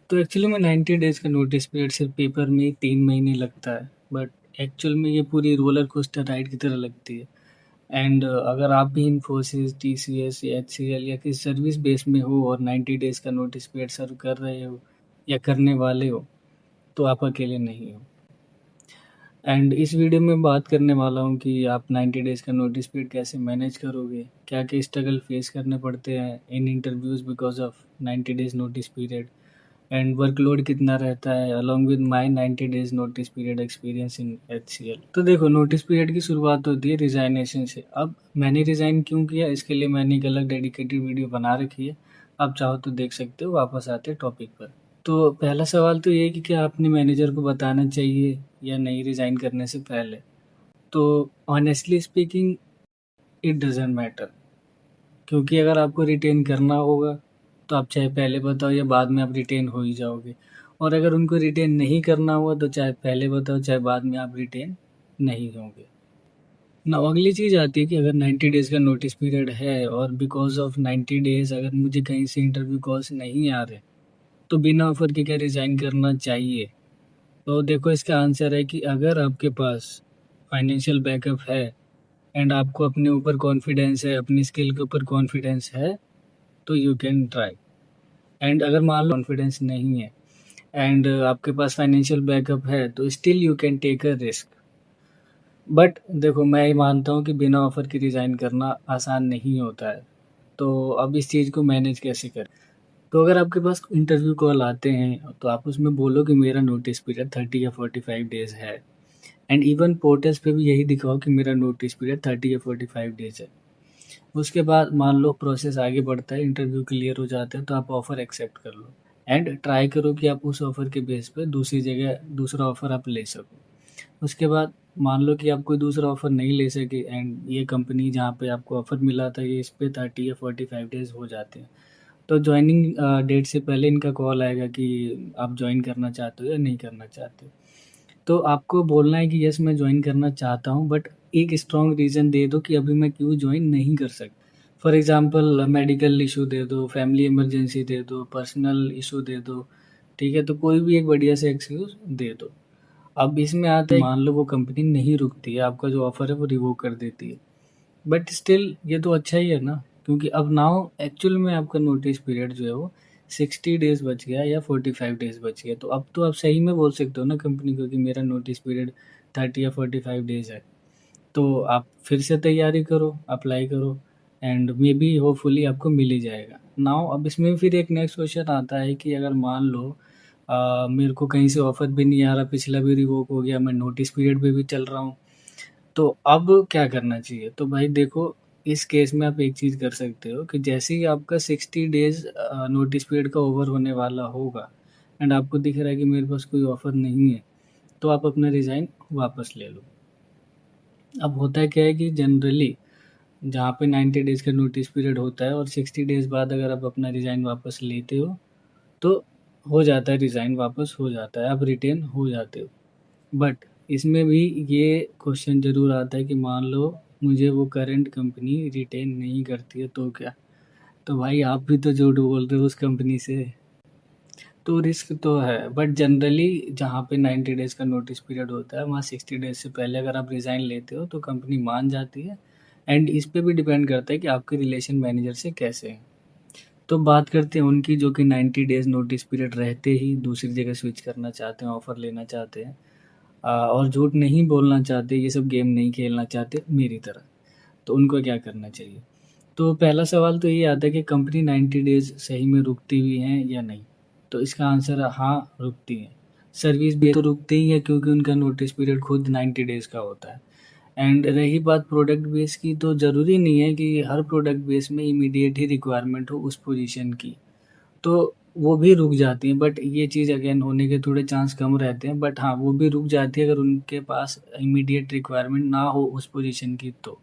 तो एक्चुअली में 90 डेज़ का नोटिस पीरियड सिर्फ पेपर में 3 महीने लगता है, बट एक्चुअल में ये पूरी रोलर कोस्टर राइड की तरह लगती है। एंड अगर आप भी इन्फोसिस, टीसीएस या एचसीएल या किसी सर्विस बेस में हो और 90 डेज़ का नोटिस पीरियड सर्व कर रहे हो या करने वाले हो, तो आप अकेले नहीं हो। एंड इस वीडियो में बात करने वाला हूँ कि आप 90 डेज़ का नोटिस पीरियड कैसे मैनेज करोगे, क्या-क्या स्ट्रगल फेस करने पड़ते हैं इन interviews because of 90 days notice period and workload कितना रहता है along with my 90 days notice period experience in HCL. तो देखो, नोटिस पीरियड की शुरुआत होती है रिज़ाइनेशन से। अब मैंने रिज़ाइन क्यों किया, इसके लिए मैंने एक अलग डेडिकेटेड वीडियो बना रखी है। आप चाहो तो देख सकते हो। वापस आते हैं टॉपिक पर। तो पहला सवाल तो ये है कि क्या अपने मैनेजर को बताना चाहिए या नहीं रिज़ाइन करने से पहले? तो honestly speaking it doesn't matter, क्योंकि अगर आपको रिटेन करना होगा तो आप चाहे पहले बताओ या बाद में आप रिटेन हो ही जाओगे, और अगर उनको रिटेन नहीं करना हुआ तो चाहे पहले बताओ चाहे बाद में आप रिटेन नहीं होंगे ना। अगली चीज़ आती है कि अगर 90 डेज़ का नोटिस पीरियड है और बिकॉज ऑफ 90 डेज़ अगर मुझे कहीं से इंटरव्यू कॉल्स नहीं आ रहे, तो बिना ऑफर के क्या रिज़ाइन करना चाहिए? तो देखो, इसका आंसर है कि अगर आपके पास फाइनेंशियल बैकअप है एंड आपको अपने ऊपर कॉन्फिडेंस है, अपनी स्किल के ऊपर कॉन्फिडेंस है, तो यू कैन ट्राई। एंड अगर मान लो कॉन्फिडेंस नहीं है एंड आपके पास फाइनेंशियल बैकअप है, तो still you can take a risk. But देखो, मैं ये मानता हूँ कि बिना ऑफर के रिज़ाइन करना आसान नहीं होता है। तो अब इस चीज़ को मैनेज कैसे करें? तो अगर आपके पास इंटरव्यू कॉल आते हैं तो आप उसमें बोलो कि मेरा नोटिस पीरियड 30 या 45 डेज़ है। एंड इवन पोर्टल्स पे भी यही दिखाओ कि मेरा नोटिस पीरियड 30 या 45 डेज़ है। उसके बाद मान लो प्रोसेस आगे बढ़ता है, इंटरव्यू क्लियर हो जाता है, तो आप ऑफ़र एक्सेप्ट कर लो एंड ट्राई करो कि आप उस ऑफ़र के बेस पे दूसरी जगह दूसरा ऑफ़र आप ले सको। उसके बाद मान लो कि आप कोई दूसरा ऑफ़र नहीं ले सके एंड ये कंपनी जहाँ पे आपको ऑफ़र मिला था, ये इस पे 30 या 45 डेज़ हो जाते हैं, तो जॉइनिंग डेट से पहले इनका कॉल आएगा कि आप जॉइन करना चाहते हो या नहीं करना चाहते हो। तो आपको बोलना है कि यस, मैं जॉइन करना चाहता हूँ, बट एक स्ट्रॉन्ग रीज़न दे दो कि अभी मैं क्यों जॉइन नहीं कर सकता। फॉर एग्ज़ाम्पल मेडिकल इशू दे दो, फैमिली इमरजेंसी दे दो, पर्सनल इशू दे दो, ठीक है? तो कोई भी एक बढ़िया सा एक्सक्यूज़ दे दो। अब इसमें आता है, मान लो वो कंपनी नहीं रुकती है, आपका जो ऑफ़र है वो रिवोक कर देती है। बट स्टिल ये तो अच्छा ही है ना, क्योंकि अब नाउ एक्चुअल में आपका नोटिस पीरियड जो है वो 60 डेज़ बच गया या 45 डेज़ बच गया। तो अब तो आप सही में बोल सकते हो ना कंपनी को कि मेरा नोटिस पीरियड 30 या 45 डेज़ है। तो आप फिर से तैयारी करो, अप्लाई करो एंड मे बी होपफुली आपको मिल ही जाएगा। नाउ अब इसमें फिर एक नेक्स्ट क्वेश्चन आता है कि अगर मान लो मेरे को कहीं से ऑफ़र भी नहीं आ रहा, पिछला भी रिवोक हो गया, मैं नोटिस पीरियड पे भी चल रहा हूँ, तो अब क्या करना चाहिए? तो भाई देखो, इस केस में आप एक चीज़ कर सकते हो कि जैसे ही आपका 60 डेज़ नोटिस पीरियड का ओवर होने वाला होगा एंड आपको दिख रहा है कि मेरे पास कोई ऑफ़र नहीं है, तो आप अपना रिज़ाइन वापस ले लो। अब होता है क्या है कि जनरली जहाँ पे 90 डेज़ का नोटिस पीरियड होता है और 60 डेज़ बाद अगर आप अपना रिज़ाइन वापस लेते हो, तो हो जाता है, रिज़ाइन वापस हो जाता है, आप रिटेन हो जाते हो। बट इसमें भी ये क्वेश्चन ज़रूर आता है कि मान लो मुझे वो करंट कंपनी रिटेन नहीं करती है, तो क्या? तो भाई आप भी तो झूठ बोल रहे हो उस कंपनी से। तो रिस्क तो है, बट जनरली जहाँ पे 90 डेज़ का नोटिस पीरियड होता है, वहाँ 60 डेज़ से पहले अगर आप रिज़ाइन लेते हो तो कंपनी मान जाती है। एंड इस पे भी डिपेंड करता है कि आपके रिलेशन मैनेजर से कैसे हैं। तो बात करते हैं उनकी, जो कि 90 डेज़ नोटिस पीरियड रहते ही दूसरी जगह स्विच करना चाहते हैं, ऑफ़र लेना चाहते हैं, और झूठ नहीं बोलना चाहते, ये सब गेम नहीं खेलना चाहते मेरी तरह। तो उनको क्या करना चाहिए? तो पहला सवाल तो ये आता है कि कंपनी 90 डेज़ सही में रुकती हुई हैं या नहीं? तो इसका आंसर है हाँ, रुकती हैं। सर्विस भी तो रुकती ही है, क्योंकि उनका नोटिस पीरियड खुद 90 डेज़ का होता है। एंड रही बात प्रोडक्ट बेस की, तो ज़रूरी नहीं है कि हर प्रोडक्ट बेस में इमीडिएट ही रिक्वायरमेंट हो उस पोजीशन की। तो वो भी रुक जाती हैं, बट ये चीज़ अगेन होने के थोड़े चांस कम रहते हैं, बट हाँ, वो भी रुक जाती है अगर उनके पास इमीडिएट रिक्वायरमेंट ना हो उस पोजीशन की तो।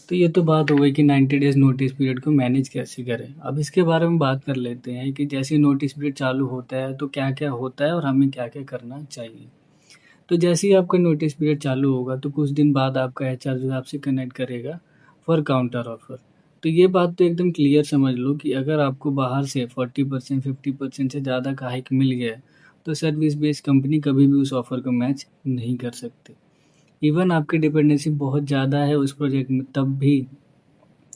तो ये तो बात हो गई कि 90 डेज़ नोटिस पीरियड को मैनेज कैसे करें। अब इसके बारे में बात कर लेते हैं कि जैसे ही नोटिस पीरियड चालू होता है तो क्या-क्या होता है और हमें क्या-क्या करना चाहिए। तो जैसे ही आपका नोटिस पीरियड चालू होगा तो कुछ दिन बाद आपका एचआर जो है आपसे कनेक्ट करेगा फॉर काउंटर ऑफर। तो ये बात तो एकदम क्लियर समझ लो कि अगर आपको बाहर से 40% 50% से ज़्यादा का हाइक मिल गया है, तो सर्विस बेस्ड कंपनी कभी भी उस ऑफ़र को मैच नहीं कर सकती। इवन आपकी डिपेंडेंसी बहुत ज़्यादा है उस प्रोजेक्ट में, तब भी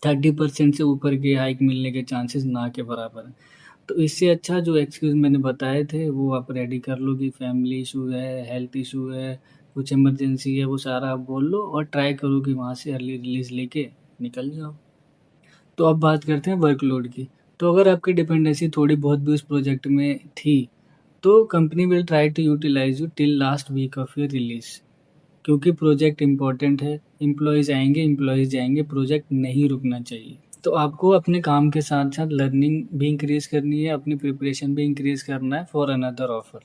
30% से ऊपर के हाइक मिलने के चांसेस ना के बराबर हैं। तो इससे अच्छा जो एक्सक्यूज़ मैंने बताए थे वो आप रेडी कर लो कि फैमिली इशू है, हेल्थ इशू है, कुछ इमरजेंसी है, वो सारा आप बोल लो और ट्राई करो कि वहाँ से अर्ली रिलीज़ लेके निकल जाओ। तो अब बात करते हैं वर्कलोड की। तो अगर आपकी डिपेंडेंसी थोड़ी बहुत भी उस प्रोजेक्ट में थी, तो company will try to utilise you till last week of your release. क्योंकि प्रोजेक्ट इम्पोर्टेंट है, एम्प्लॉइज़ आएँगे, एम्प्लॉइज़ जाएँगे, प्रोजेक्ट नहीं रुकना चाहिए। तो आपको अपने काम के साथ-साथ लर्निंग भी इंक्रीज़ करनी है, अपनी प्रिपरेशन भी इंक्रीज़ करना है फॉर अनदर ऑफर।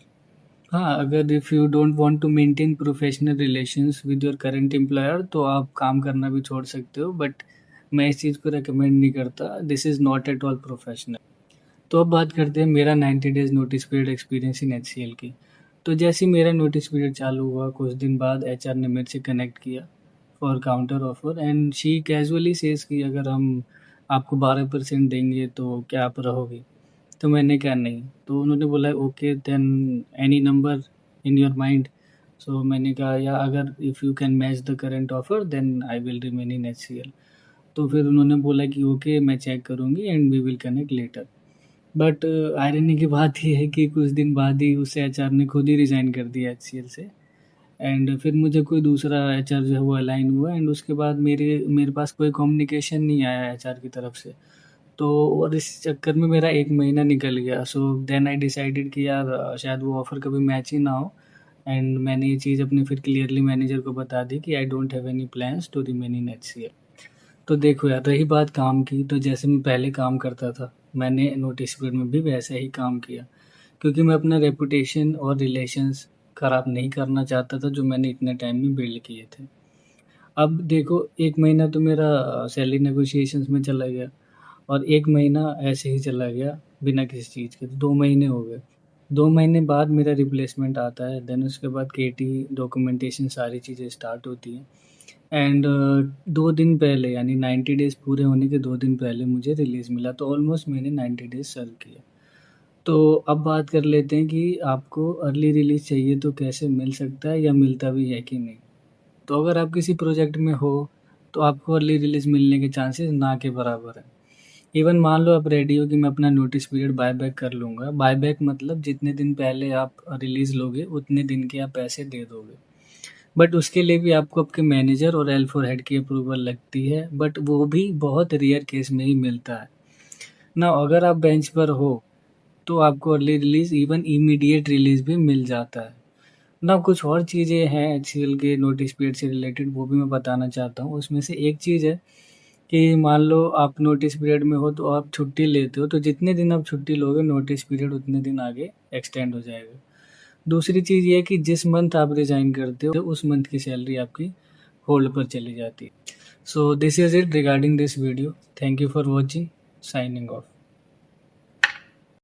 हाँ, अगर if you don't want to maintain professional relations with your current employer तो आप काम करना भी छोड़ सकते हो, बट मैं इस चीज़ को रिकमेंड नहीं करता। This is not at all professional. तो अब बात करते हैं मेरा 90 days notice period experience in HCL की। तो जैसे ही मेरा नोटिस पीरियड चालू हुआ, कुछ दिन बाद एचआर ने मेरे से कनेक्ट किया for counter offer and she casually says कि अगर हम आपको 12% देंगे तो क्या आप रहोगे? तो मैंने कहा नहीं। तो उन्होंने बोला okay then any number in your mind? So मैंने कहा या अगर if you can match the current offer then I will remain in HCL. तो फिर उन्होंने बोला कि ओके मैं चेक करूँगी and we will connect later. But irony की बात ये है कि कुछ दिन बाद ही उस एचआर ने खुद ही रिज़ाइन कर दिया एचसीएल से एंड फिर मुझे कोई दूसरा एचआर जो है वो अलाइन हुआ एंड उसके बाद मेरे मेरे पास कोई कम्युनिकेशन नहीं आया एचआर की तरफ से। तो और इस चक्कर में मेरा 1 महीना निकल गया। सो देन आई डिसाइडेड कि यार शायद वो ऑफ़र कभी मैच ही ना हो एंड मैंने ये चीज़ अपने फिर क्लियरली मैनेजर को बता दी कि I don't have any plans to remain in HCL. तो देखो यार, रही बात काम की, तो जैसे मैं पहले काम करता था, मैंने नोटिस पीरियड में भी वैसा ही काम किया, क्योंकि मैं अपना रेपुटेशन और रिलेशंस खराब नहीं करना चाहता था, जो मैंने इतने टाइम में बिल्ड किए थे। अब देखो 1 महीना तो मेरा सैलरी नेगोशिएशंस में चला गया और 1 महीना ऐसे ही चला गया बिना किसी चीज़ के, तो 2 महीने हो गए। 2 महीने बाद मेरा रिप्लेसमेंट आता है, देन उसके बाद केटी, डॉक्यूमेंटेशन सारी चीज़ें स्टार्ट होती हैं। एंड 2 दिन पहले यानी 90 डेज़ पूरे होने के 2 दिन पहले मुझे रिलीज़ मिला, तो ऑलमोस्ट मैंने 90 डेज़ सर्व किए। तो अब बात कर लेते हैं कि आपको अर्ली रिलीज़ चाहिए तो कैसे मिल सकता है या मिलता भी है कि नहीं? तो अगर आप किसी प्रोजेक्ट में हो, तो आपको अर्ली रिलीज़ मिलने के चांसेस ना के बराबर हैं। इवन मान लो आप रेडी हो कि मैं अपना नोटिस पीरियड बायबैक कर लूँगा, बायबैक मतलब जितने दिन पहले आप रिलीज़ लोगे, उतने दिन के आप पैसे दे दोगे। बट उसके लिए भी आपको आपके मैनेजर और L4 हेड की अप्रूवल लगती है, बट वो भी बहुत रेयर केस में ही मिलता है। ना अगर आप बेंच पर हो, तो आपको early release even immediate release भी मिल जाता है। ना कुछ और चीज़ें हैं एचसीएल के नोटिस पीरियड से रिलेटेड, वो भी मैं बताना चाहता हूँ। उसमें से एक चीज़ है कि मान लो आप नोटिस पीरियड में हो तो आप छुट्टी लेते हो, तो जितने दिन आप छुट्टी लोगे नोटिस पीरियड उतने दिन आगे एक्सटेंड हो जाएगा। दूसरी चीज़ ये है कि जिस मंथ आप रिज़ाइन करते हो, उस मंथ की सैलरी आपकी होल्ड पर चली जाती है। So this is it regarding this video. Thank you for watching. Signing off.